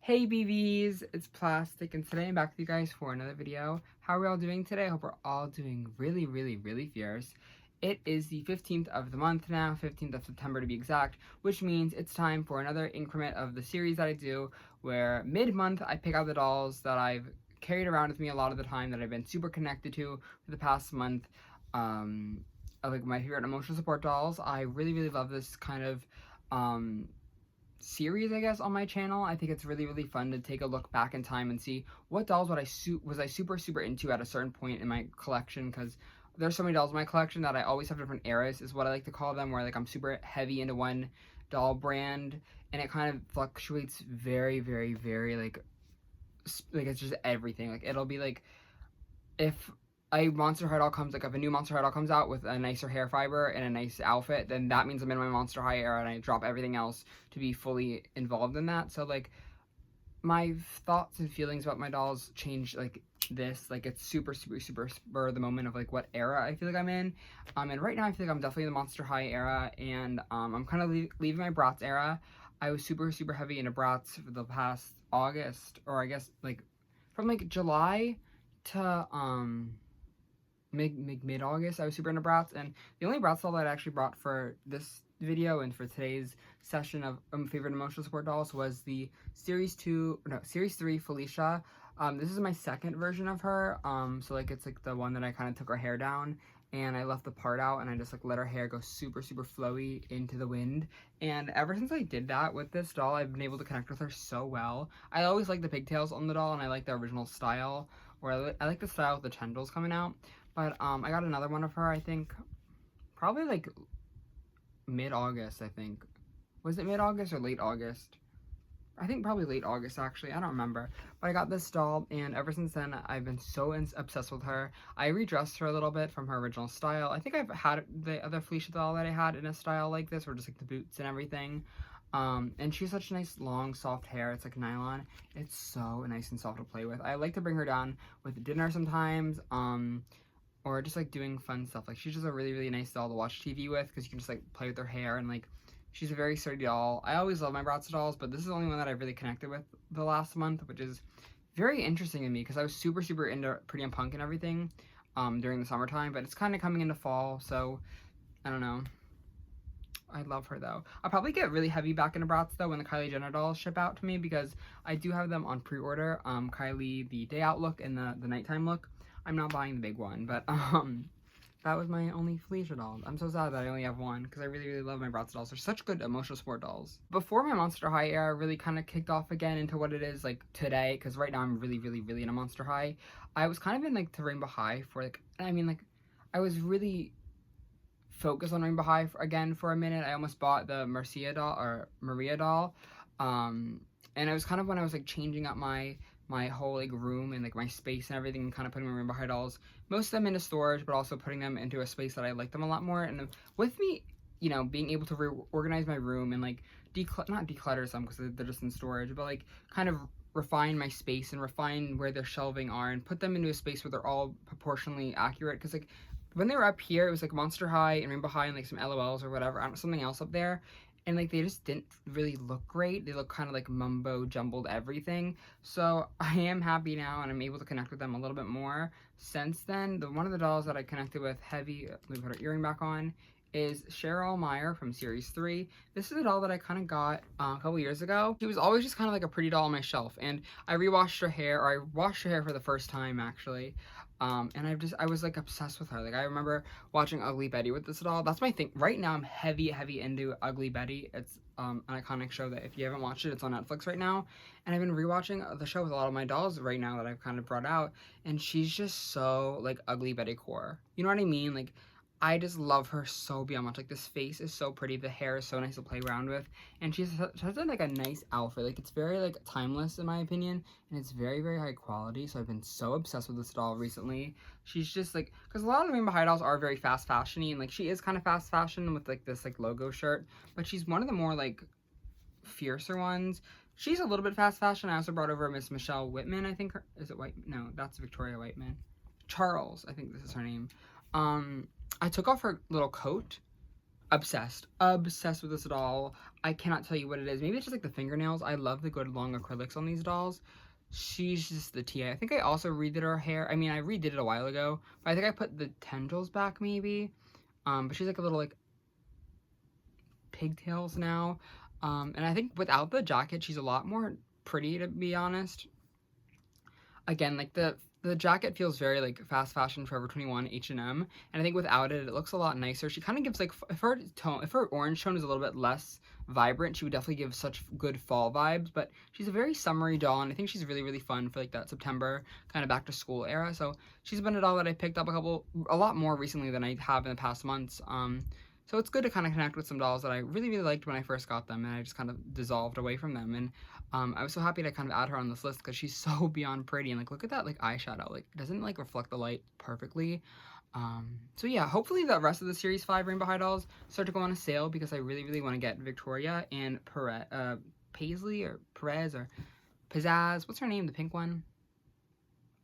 Hey BBs, it's Plastic, and today I'm back with you guys for another video. How are we all doing today? I hope we're all doing really fierce. It is the 15th of the month now, 15th of September to be exact, which means it's time for another increment of the series that I do, where mid-month I pick out the dolls that I've carried around with me a lot of the time, that I've been super connected to for the past month, like my favorite emotional support dolls. I really love this kind of, series, I guess, on my channel. I think it's really fun to take a look back in time and see what dolls was I super into at a certain point in my collection, because there's so many dolls in my collection that I always have different eras, is what I like to call them, where like I'm super heavy into one doll brand and it kind of fluctuates very like it's just everything. Like it'll be like, if a Monster High doll comes, like if a new Monster High doll comes out with a nicer hair fiber and a nice outfit, then that means I'm in my Monster High era and I drop everything else to be fully involved in that. So like my thoughts and feelings about my dolls change like this. Like it's super spur of the moment of like what era I feel like I'm in. And right now I feel like I'm definitely in the Monster High era, and I'm kind of leaving my Bratz era. I was super heavy into Bratz for the past August, or I guess like from like July to mid-August. I was super into Bratz, and the only Bratz doll that I actually brought for this video and for today's session of favorite emotional support dolls was the Series 3 Felicia. This is my second version of her, so like it's like the one that I kind of took her hair down and I left the part out and I just like let her hair go super flowy into the wind. And ever since I did that with this doll, I've been able to connect with her so well. I always like the pigtails on the doll, and I like the original style, or I like the style with the tendrils coming out. But I got another one of her, I think, probably like mid-August, I think. Was it mid-August or late August? I think probably late August, actually. I don't remember. But I got this doll, and ever since then, I've been so obsessed with her. I redressed her a little bit from her original style. I think I've had the other Felicia doll that I had in a style like this, or just like the boots and everything. And she has such nice, long, soft hair. It's like nylon. It's so nice and soft to play with. I like to bring her down with dinner sometimes. Or just like doing fun stuff. Like she's just a really nice doll to watch TV with, because you can just like play with her hair, and like she's a very sturdy doll. I always love my Bratz dolls, but this is the only one that I've really connected with the last month, which is very interesting to me because I was super into Pretty and Punk and everything during the summertime, but it's kind of coming into fall, so I don't know. I love her though. I'll probably get really heavy back into Bratz though when the Kylie Jenner dolls ship out to me, because I do have them on pre-order. Kylie, the day out look and the nighttime look. I'm not buying the big one, but that was my only Felicia doll. I'm so sad that I only have one, because I really love my Bratz dolls. They're such good emotional support dolls. Before my Monster High era really kind of kicked off again into what it is like today, because right now I'm really in a Monster High. I was kind of in like the Rainbow High for like, I mean like, I was really focused on Rainbow High again for a minute. I almost bought the Maria doll. And it was kind of when I was like changing up my whole like room and like my space and everything, and kind of putting my Rainbow High dolls, most of them into storage, but also putting them into a space that I like them a lot more. And with me, you know, being able to reorganize my room and like not declutter some because they're just in storage, but like kind of refine my space and refine where their shelving are and put them into a space where they're all proportionally accurate. Because like when they were up here, it was like Monster High and Rainbow High and like some LOLs or whatever, something else up there, and like they just didn't really look great. They look kind of like mumbo jumbled everything. So I am happy now, and I'm able to connect with them a little bit more since then. One of the dolls that I connected with heavy, let me put her earring back on, is Cheryl Meyer from Series 3. This is a doll that I kind of got a couple years ago. She was always just kind of like a pretty doll on my shelf, and I rewashed her hair, or I washed her hair for the first time actually. And I was like obsessed with her. Like I remember watching Ugly Betty with this doll. That's my thing. Right now I'm heavy into Ugly Betty. It's an iconic show that if you haven't watched it, it's on Netflix right now. And I've been rewatching the show with a lot of my dolls right now that I've kind of brought out. And she's just so like Ugly Betty core. You know what I mean? Like I just love her so beyond much. Like this face is so pretty, the hair is so nice to play around with, and she has like a nice outfit. Like it's very like timeless in my opinion, and it's very high quality. So I've been so obsessed with this doll recently. She's just like, because a lot of the Rainbow High dolls are very fast fashion-y, and like she is kind of fast fashion with like this like logo shirt, but she's one of the more like fiercer ones. She's a little bit fast fashion. I also brought over Miss Michelle Whitman, I think. Is it White? No, that's Victoria Whiteman. Charles, I think this is her name. I took off her little coat obsessed with this doll. I cannot tell you what it is. Maybe it's just like the fingernails. I love the good long acrylics on these dolls. She's just the TA. I think I also redid her hair. I mean, I redid it a while ago, but I think I put the tendrils back maybe. But she's like a little like pigtails now. And I think without the jacket, she's a lot more pretty, to be honest. Again, like the jacket feels very like fast fashion, Forever 21, H&M, and I think without it, it looks a lot nicer. She kind of gives like, if her orange tone is a little bit less vibrant, she would definitely give such good fall vibes, but she's a very summery doll, and I think she's really, really fun for like that September kind of back to school era. So she's been a doll that I picked up a lot more recently than I have in the past months. So it's good to kind of connect with some dolls that I really, really liked when I first got them, and I just kind of dissolved away from them. And I was so happy to kind of add her on this list because she's so beyond pretty. And like, look at that like eyeshadow. Like, it doesn't like reflect the light perfectly. So yeah, hopefully the rest of the Series 5 Rainbow High dolls start to go on a sale because I really, really want to get Victoria and Paisley or Perez or Pizzazz. What's her name? The pink one?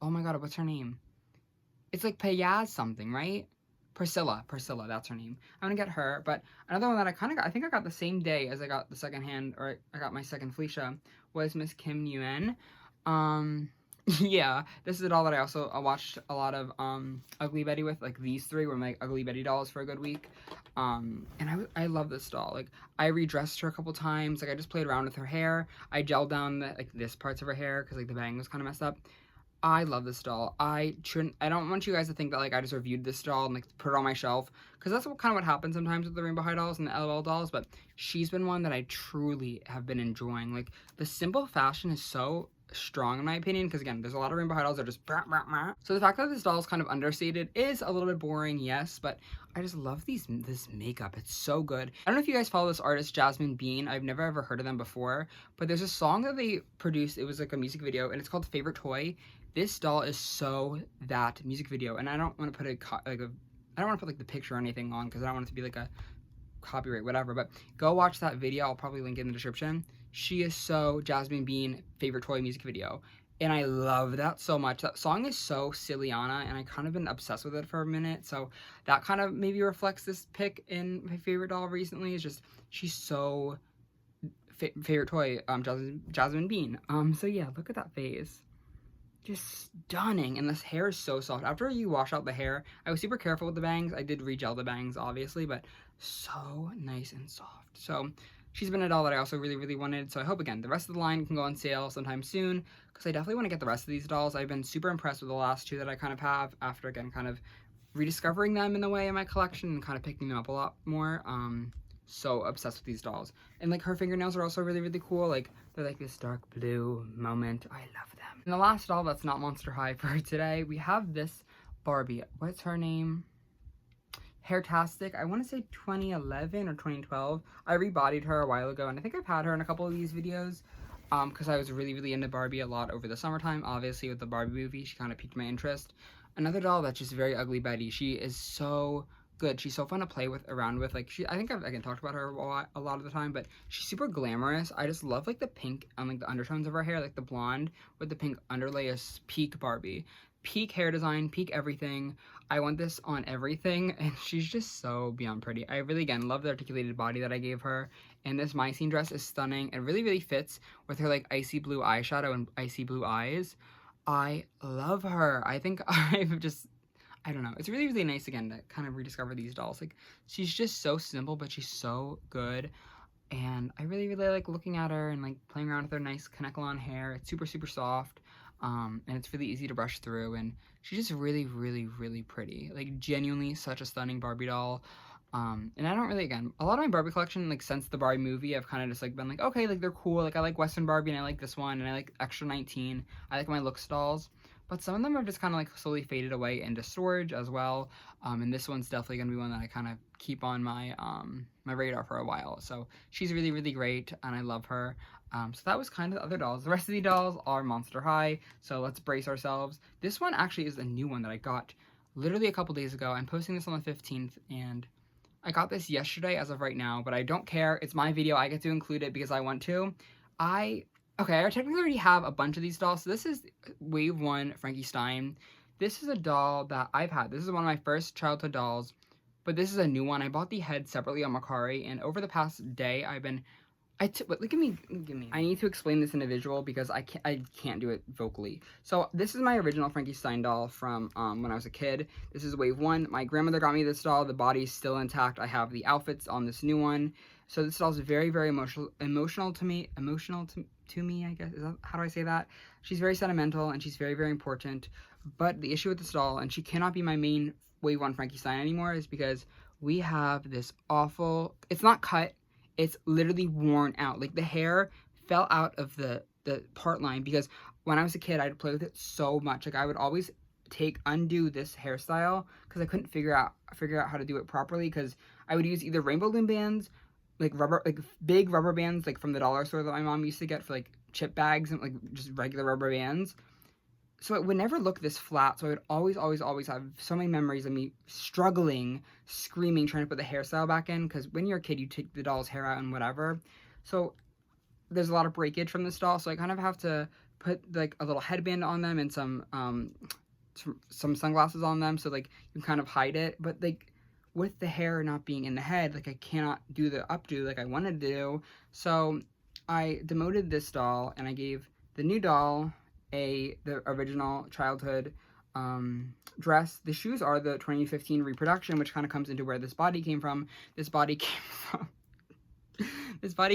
Oh my god, what's her name? It's like Payaz something, right? Priscilla, that's her name. I'm gonna get her, but another one that I think I got the same day as I got the second hand, or I got my second Felicia, was Miss Kim Nguyen. Yeah, this is a doll that I also watched a lot of Ugly Betty with. Like, these three were my Ugly Betty dolls for a good week. And I love this doll. Like, I redressed her a couple times. Like, I just played around with her hair. I gelled down this parts of her hair because like the bang was kind of messed up. I love this doll. I don't want you guys to think that like I just reviewed this doll and like put it on my shelf, because that's kind of what happens sometimes with the Rainbow High dolls and the LOL dolls. But she's been one that I truly have been enjoying. Like, the simple fashion is so strong in my opinion, because again, there's a lot of Rainbow High dolls that are just brah, brah, brah. So the fact that this doll is kind of understated is a little bit boring, yes, but I just love this makeup. It's so good. I don't know if you guys follow this artist, Jasmine Bean. I've never ever heard of them before, but there's a song that they produced. It was like a music video, and it's called Favorite Toy. This doll is so that music video, and I don't want to put I don't want to put like the picture or anything on because I don't want it to be like a copyright, whatever, but go watch that video. I'll probably link it in the description. She is so Jasmine Bean Favorite Toy music video, and I love that so much. That song is so Silliana, and I kind of been obsessed with it for a minute, so that kind of maybe reflects this pick in my favorite doll recently. Is just she's so Favorite Toy Jasmine Bean. So yeah, look at that face. Just stunning, and this hair is so soft. After you wash out the hair, I was super careful with the bangs. I did re-gel the bangs, obviously, but so nice and soft. So she's been a doll that I also really, really wanted. So I hope, again, the rest of the line can go on sale sometime soon, because I definitely want to get the rest of these dolls. I've been super impressed with the last two that I kind of have after, again, kind of rediscovering them in the way in my collection and kind of picking them up a lot more. So obsessed with these dolls. And like, her fingernails are also really, really cool. Like, they're like this dark blue moment. I love them. And the last doll that's not Monster High for today, we have this Barbie. What's her name? Hairtastic. I want to say 2011 or 2012. I rebodied her a while ago, and I think I've had her in a couple of these videos because I was really, really into Barbie a lot over the summertime. Obviously, with the Barbie movie, she kind of piqued my interest. Another doll that's just very Ugly Betty. She is so good. She's so fun to play around with. Like, I think I've again talked about her a lot of the time, but she's super glamorous. I just love like the pink and like the undertones of her hair, like the blonde with the pink underlay is peak Barbie. Peak hair design, peak everything. I want this on everything, and she's just so beyond pretty. I really, again, love the articulated body that I gave her, and this My Scene dress is stunning. It really, really fits with her like icy blue eyeshadow and icy blue eyes. I love her. I think I don't know. It's really, really nice, again, to kind of rediscover these dolls. Like, she's just so simple, but she's so good. And I really, really like looking at her and, like, playing around with her nice Kanekalon hair. It's super, super soft. And it's really easy to brush through. And she's just really, really, really pretty. Like, genuinely such a stunning Barbie doll. And I don't really, again, a lot of my Barbie collection, like, since the Barbie movie, I've kind of just, like, been like, okay, like, they're cool. Like, I like Western Barbie, and I like this one, and I like Extra 19. I like my Looks dolls. But some of them have just kind of like slowly faded away into storage as well. And this one's definitely going to be one that I kind of keep on my my radar for a while. So she's really, really great, and I love her. So that was kind of the other dolls. The rest of the dolls are Monster High, so let's brace ourselves. This one actually is a new one that I got literally a couple days ago. I'm posting this on the 15th, and I got this yesterday as of right now, but I don't care. It's my video. I get to include it because I want to. Okay, I technically already have a bunch of these dolls. So this is Wave 1 Frankie Stein. This is a doll that I've had. This is one of my first childhood dolls but this is a new one. I bought the head separately on Mercari, and over the past day, but look at me. I need to explain this in a visual because I can't do it vocally. So this is my original Frankenstein doll from when I was a kid. This is wave 1. My grandmother got me this doll. The body's still intact. I have the outfits on this new one. So this doll is very, very emotional to me. To me, I guess. How do I say that? She's very sentimental and she's very, very important. But the issue with this doll, and she cannot be my main wave 1 Frankenstein anymore, is because we have this awful. It's not cut. It's literally worn out. Like, the hair fell out of the part line because when I was a kid, I'd play with it so much. Like, I would always undo this hairstyle because I couldn't figure out how to do it properly, because I would use either rainbow loom bands, like big rubber bands, like from the dollar store that my mom used to get for like chip bags, and like just regular rubber bands. So it would never look this flat, so I would always have so many memories of me struggling, screaming, trying to put the hairstyle back in, because when you're a kid, you take the doll's hair out and whatever. So there's a lot of breakage from this doll, so I kind of have to put like a little headband on them and some sunglasses on them, so like you can kind of hide it. But like with the hair not being in the head, like I cannot do the updo like I wanted to do. So I demoted this doll and I gave the new doll the original childhood dress. The shoes are the 2015 reproduction, which kind of comes into where this body came from. This body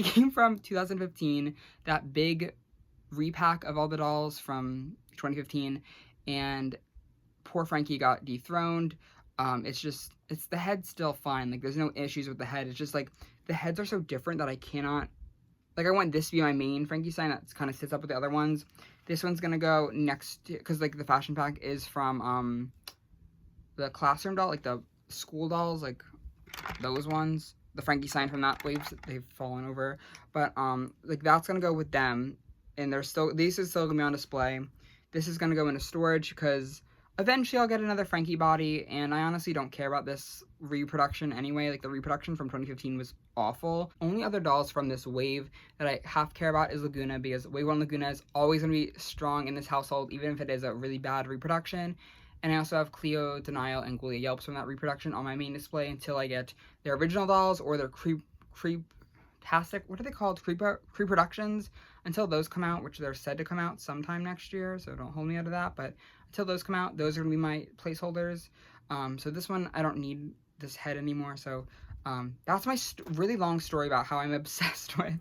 came from 2015, that big repack of all the dolls from 2015, and poor Frankie got dethroned. It's the head's still fine. Like, there's no issues with the head. It's just like the heads are so different that I cannot. Like, I want this to be my main Frankenstein that kind of sits up with the other ones. This one's gonna go next, because like the fashion pack is from the classroom doll, like the school dolls, like those ones. The Frankenstein from that wave, they've fallen over. But like that's gonna go with them, and these are still gonna be on display. This is gonna go into storage because eventually I'll get another Frankie body, and I honestly don't care about this reproduction anyway. Like, the reproduction from 2015 was awful. Only other dolls from this wave that I half care about is Laguna, because wave 1 Laguna is always going to be strong in this household, even if it is a really bad reproduction. And I also have Cleo, Denial, and Ghoulia Yelps from that reproduction on my main display until I get their original dolls or their creep-tastic, what are they called? Creep-productions. Until those come out, which they're said to come out sometime next year, so don't hold me out of that. But until those come out, those are going to be my placeholders. So this one, I don't need this head anymore. So that's my really long story about how I'm obsessed with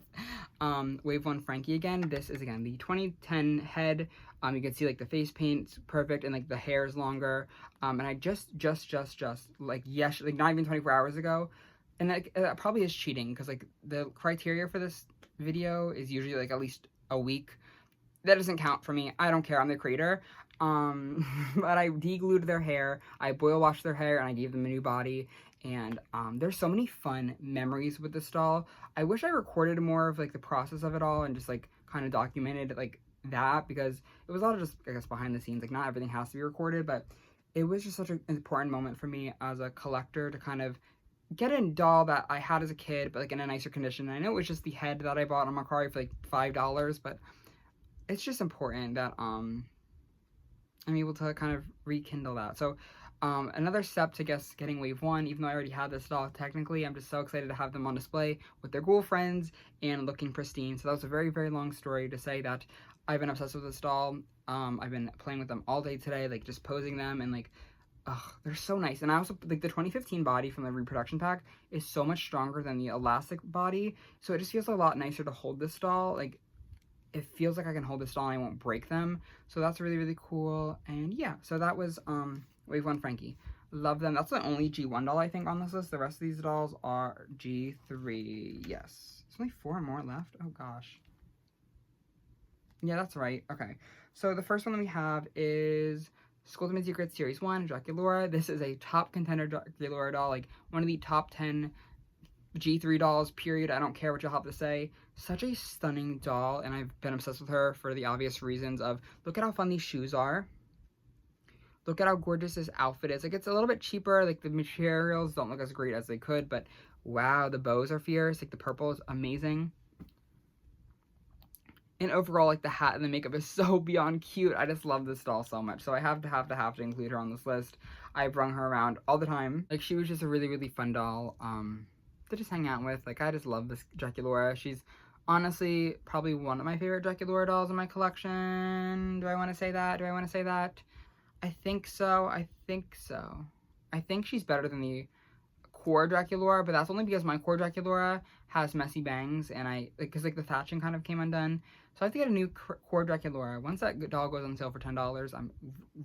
Wave 1 Frankie again. This is, again, the 2010 head. You can see, like, the face paint's perfect, and, like, the hair is longer. And I just, like, yes, like, not even 24 hours ago. And that probably is cheating, because, like, the criteria for this video is usually, like, at least a week. That doesn't count for me. I don't care. I'm the creator. But I deglued their hair, I boil washed their hair, and I gave them a new body. And there's so many fun memories with this doll. I wish I recorded more of, like, the process of it all and just, like, kind of documented, like, that, because it was a lot of just, I guess, behind the scenes. Like, not everything has to be recorded, but it was just such an important moment for me as a collector to kind of get a doll that I had as a kid, but like in a nicer condition. And I know it was just the head that I bought on Mercari for like $5, but it's just important that I'm able to kind of rekindle that. So another step to getting wave 1, even though I already had this doll technically, I'm just so excited to have them on display with their ghoul friends and looking pristine. So that was a very, very long story to say that I've been obsessed with this doll. I've been playing with them all day today, like just posing them, and like, ugh, they're so nice. And I also, like, the 2015 body from the reproduction pack is so much stronger than the elastic body, so it just feels a lot nicer to hold this doll. Like, it feels like I can hold this doll and I won't break them, so that's really, really cool. And yeah, so that was wave 1 Frankie. Love them. That's the only G1 doll I think on this list. The rest of these dolls are G3. Yes, there's only 4 more left. Oh gosh, yeah, that's right. Okay, so the first one that we have is School of Secrets Series 1, Draculaura. This is a top contender Draculaura doll, like one of the top 10 G3 dolls, period. I don't care what you'll have to say. Such a stunning doll, and I've been obsessed with her for the obvious reasons of, look at how fun these shoes are. Look at how gorgeous this outfit is. Like, it's a little bit cheaper, like the materials don't look as great as they could, but wow, the bows are fierce. Like, the purple is amazing. And overall, like, the hat and the makeup is so beyond cute. I just love this doll so much. So I have to include her on this list. I brung her around all the time. Like, she was just a really, really fun doll to just hang out with. Like, I just love this Draculaura. She's honestly probably one of my favorite Draculaura dolls in my collection. Do I want to say that? Do I want to say that? I think so. I think so. I think she's better than the core Draculaura, but that's only because my core Draculaura has messy bangs, and because like the thatching kind of came undone. So I have to get a new core Draculaura. Once that doll goes on sale for $10, I'm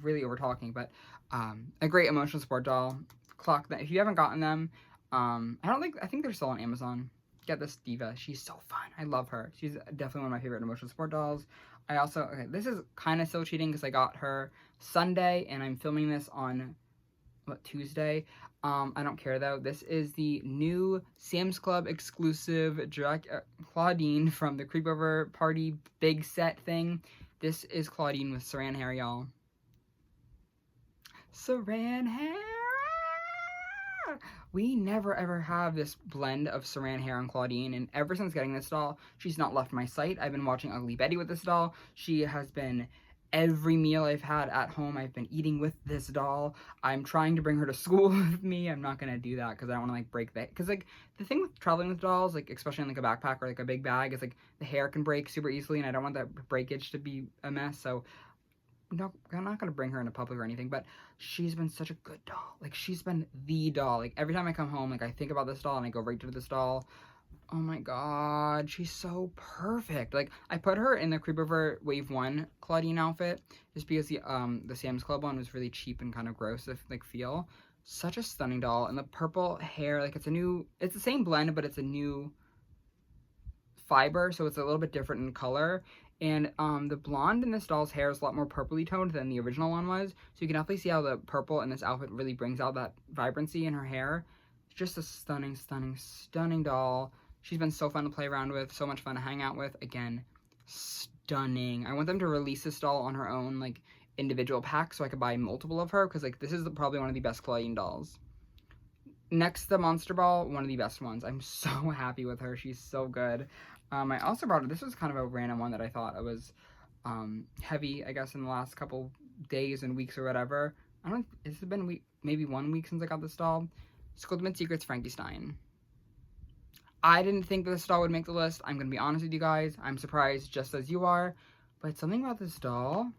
really over talking, but a great emotional support doll. Clock that if you haven't gotten them, I think they're still on Amazon. Get this diva. She's so fun. I love her. She's definitely one of my favorite emotional support dolls. I also, okay, this is kind of still cheating because I got her Sunday and I'm filming this on, Tuesday? I don't care though. This is the new Sam's Club exclusive Clawdeen from the Creepover Party big set thing. This is Clawdeen with Saran hair, y'all. Saran hair! We never ever have this blend of Saran hair and Clawdeen, and ever since getting this doll, she's not left my sight. I've been watching Ugly Betty with this doll. She has been every meal I've had at home. I've been eating with this doll. I'm trying to bring her to school with me. I'm not gonna do that because I don't want to like break that. Because like the thing with traveling with dolls, like especially in like a backpack or like a big bag, is like the hair can break super easily, and I don't want that breakage to be a mess. So no, I'm not gonna bring her into public or anything, but she's been such a good doll. Like, she's been the doll. Like, every time I come home, like, I think about this doll and I go right to this doll. Oh my god, she's so perfect. Like, I put her in the Creepover Wave 1 Clawdeen outfit just because the Sam's Club one was really cheap and kind of gross to, like, feel. Such a stunning doll. And the purple hair, like, it's the same blend, but it's a new fiber, so it's a little bit different in color. And the blonde in this doll's hair is a lot more purpley toned than the original one was. So you can definitely see how the purple in this outfit really brings out that vibrancy in her hair. It's just a stunning, stunning, stunning doll. She's been so fun to play around with, so much fun to hang out with. Again, stunning. I want them to release this doll on her own, like, individual pack so I could buy multiple of her, because, like, this is probably one of the best Clawdeen dolls. Next, the Monster Ball, one of the best ones. I'm so happy with her. She's so good. I also brought her, this was kind of a random one that I thought it was heavy, I guess, in the last couple days and weeks or whatever. It's been maybe 1 week since I got this doll. Scoldman Secrets Frankenstein. I didn't think this doll would make the list. I'm going to be honest with you guys. I'm surprised just as you are. But something about this doll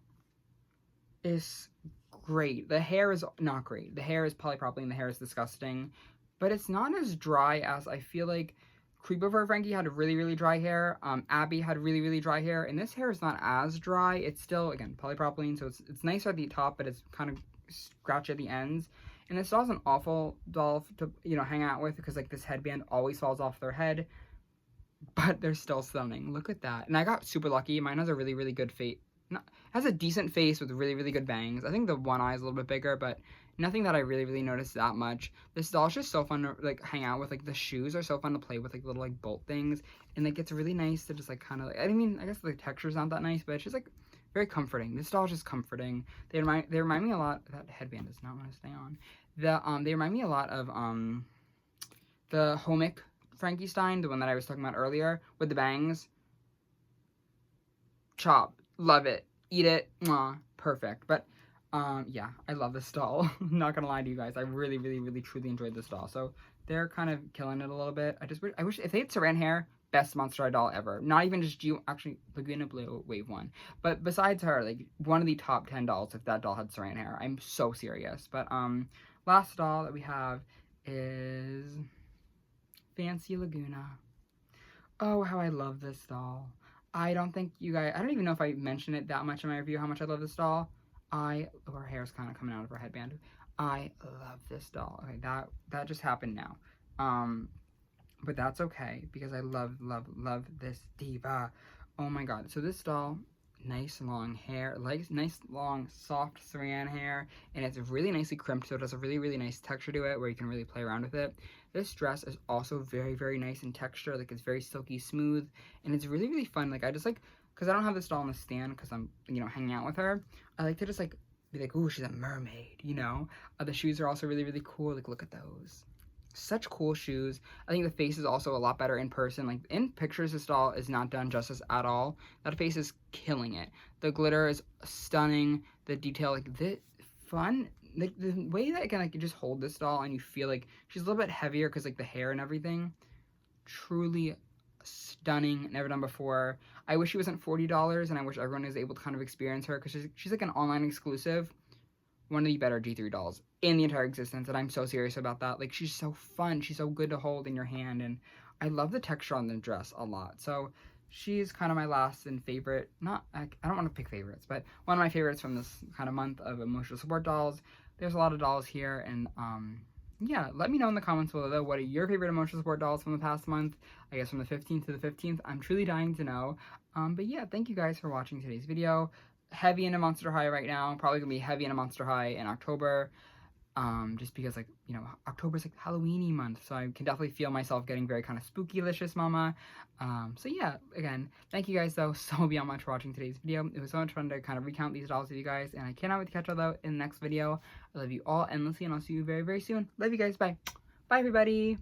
is great. The hair is not great. The hair is polypropylene. The hair is disgusting. But it's not as dry as I feel like Creepover Frankie had really, really dry hair. Abby had really, really dry hair. And this hair is not as dry. It's still, again, polypropylene. So it's nicer at the top, but it's kind of scratchy at the ends. And this doll's an awful doll to, hang out with because, like, this headband always falls off their head. But they're still stunning. Look at that. And I got super lucky. Mine has a really, really good face. Has a decent face with really, really good bangs. I think the one eye is a little bit bigger, but nothing that I really, really noticed that much. This doll's just so fun to, like, hang out with. Like, the shoes are so fun to play with, like, little, like, bolt things. And, like, it's really nice to just, like, kind of, like, I mean, I guess the texture's not that nice, but it's just, like, very comforting. This doll's just comforting. They remind me a lot, that headband does not want to stay on. They remind me a lot of, the Homic Frankenstein, the one that I was talking about earlier, with the bangs. Chop. Love it. Eat it. Mwah. Perfect. But, yeah, I love this doll. I'm not gonna lie to you guys. I really, really, really, truly enjoyed this doll. So, they're kind of killing it a little bit. I wish, if they had Saran hair, best Monster High doll ever. Not even just actually, Laguna Blue, Wave 1. But besides her, like, one of the top 10 dolls if that doll had Saran hair. I'm so serious. But, last doll that we have is Fancy Laguna. Oh, how I love this doll. I don't even know if I mentioned it that much in my review, how much I love this doll. Her hair's kind of coming out of her headband. I love this doll. Okay, that just happened now. But that's okay, because I love, love, love this diva. Oh my god. So this doll, nice long hair, like nice long soft Saran hair, and it's really nicely crimped, so it has a really, really nice texture to it where you can really play around with it. This dress is also very, very nice in texture. Like, it's very silky smooth, and it's really, really fun. Like, I just like, because I don't have this doll on the stand because I'm, hanging out with her, I like to just, like, be like, ooh, she's a mermaid, The shoes are also really, really cool. Like, look at those. Such cool shoes. I think the face is also a lot better in person. Like in pictures, this doll is not done justice at all. That face is killing it. The glitter is stunning. The detail, like the fun, like the way that I can like just hold this doll and you feel like she's a little bit heavier because like the hair and everything. Truly stunning. Never done before. I wish she wasn't $40, and I wish everyone is able to kind of experience her because she's like an online exclusive. One of the better G3 dolls in the entire existence, and I'm so serious about that. Like, she's so fun. She's so good to hold in your hand, and I love the texture on the dress a lot. So she's kind of my last and favorite. I don't want to pick favorites, but one of my favorites from this kind of month of emotional support dolls. There's a lot of dolls here, and yeah, let me know in the comments below, though, what are your favorite emotional support dolls from the past month? I guess from the 15th to the 15th. I'm truly dying to know. But yeah, thank you guys for watching today's video. Heavy into Monster High right now. Probably gonna be heavy into Monster High in October. Just because, like, you know, October's like Halloweeny month, so I can definitely feel myself getting very kind of spooky-licious, mama. So yeah, again, thank you guys though so beyond much for watching today's video. It was so much fun to kind of recount these dolls with you guys, and I cannot wait to catch y'all though in the next video. I love you all endlessly, and I'll see you very, very soon. Love you guys. Bye. Bye, everybody.